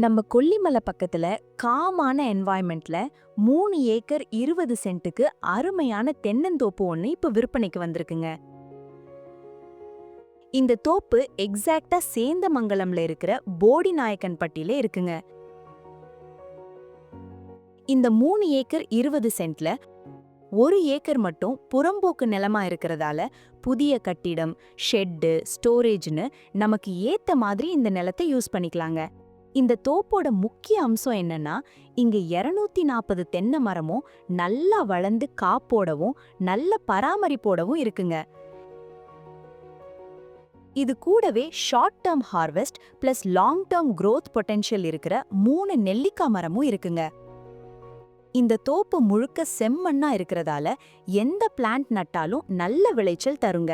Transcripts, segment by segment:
நம்ம கொல்லிமலை பக்கத்துல காமான என்வாயன்மெண்ட்ல 3 ஏக்கர் 20 சென்ட்டுக்கு அருமையான தென்னந்தோப்பு ஒண்ணு இப்ப விற்பனைக்கு வந்திருக்குங்க. இந்த தோப்பு எக்ஸாக்ட்டா சேந்தமங்கலம்ல இருக்கிற போடிநாயக்கன்பட்டியில இருக்குங்க. இந்த 3 ஏக்கர் 20 சென்ட்ல 1 ஏக்கர் மட்டும் புறம்போக்கு நிலமா இருக்கிறதால புதிய கட்டிடம், ஷெட்டு, ஸ்டோரேஜ்னு நமக்கு ஏத்த மாதிரி இந்த நிலத்தை யூஸ் பண்ணிக்கலாங்க. இந்த தோப்போட முக்கிய அம்சம் என்னன்னா, இங்க 240 தென்னை மரமும் நல்லா வளர்ந்து காப்போடவும் நல்ல பராமரிப்போடவும் இருக்குங்க. இது கூடவே short term harvest plus long term growth potential இருக்கிற 3 நெல்லிக்காய் மரமும் இருக்குங்க. இந்த தோப்பு முழுக்க செம்மண்ணா இருக்கிறதால எந்த பிளான்ட் நட்டாலும் நல்ல விளைச்சல் தருங்க.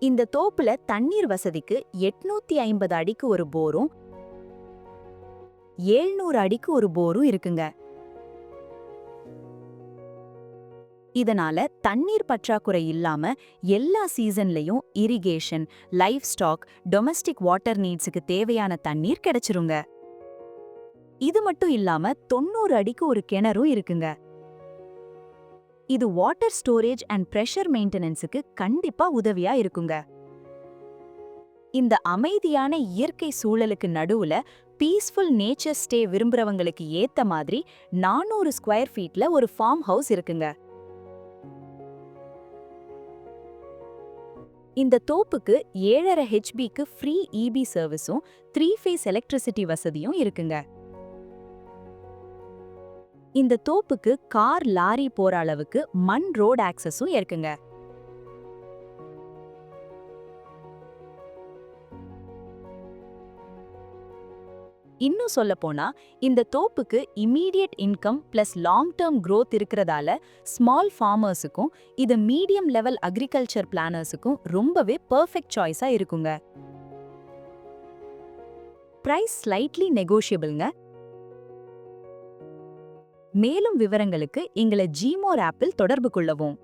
இந்த தோப்புல தண்ணீர் வசதிக்கு 850 அடிக்கு ஒரு போரும் 700 அடிக்கு ஒரு போரும் இருக்குங்க. இதனால தண்ணீர் பற்றாக்குறை இல்லாம எல்லா சீசன்லயும் irrigation, livestock, domestic water நீட்ஸுக்கு தேவையான தண்ணீர் கிடைச்சிருங்க. இது மட்டும் இல்லாம 90 அடிக்கு ஒரு கிணறும் இருக்குங்க. இது வாட்டர் ஸ்டோரேஜ் அண்ட் பிரஷர் மெயின்டெனன்ஸுக்கு கண்டிப்பா உதவியா இருக்குங்க. இந்த அமைதியான இயற்கை சூழலுக்கு நடுவுல பீஸ்ஃபுல் நேச்சர் ஸ்டே விரும்புறவங்களுக்கு ஏத்த மாதிரி 400 ஸ்கொயர் ஃபீட்ல ஒரு ஃபார்ம் ஹவுஸ் இருக்குங்க. இந்த தோப்புக்கு 7.5 ஹெச்பிக்கு ஃப்ரீ இபி சர்வீஸும் 3 ஃபேஸ் எலக்ட்ரிசிட்டி வசதியும் இருக்குங்க. இந்த தோப்புக்கு கார், லாரி போற அளவுக்கு மண் ரோட் ஆக்சஸும் இருக்குங்க. இன்னும் சொல்ல போனா இந்த தோப்புக்கு immediate income plus long term growth இருக்கிறதால ஸ்மால் ஃபார்மர்ஸுக்கும் இது மீடியம் லெவல் அக்ரிகல்ச்சர் பிளானர்ஸுக்கும் ரொம்பவே பெர்ஃபெக்ட் சாய்ஸா இருக்குங்க. பிரைஸ் ஸ்லைட்லி நெகோஷியபிள்ங்க. மேலும் விவரங்களுக்கு எங்களை ஜிமோர் ஆப்பில் தொடர்பு கொள்ளவும்.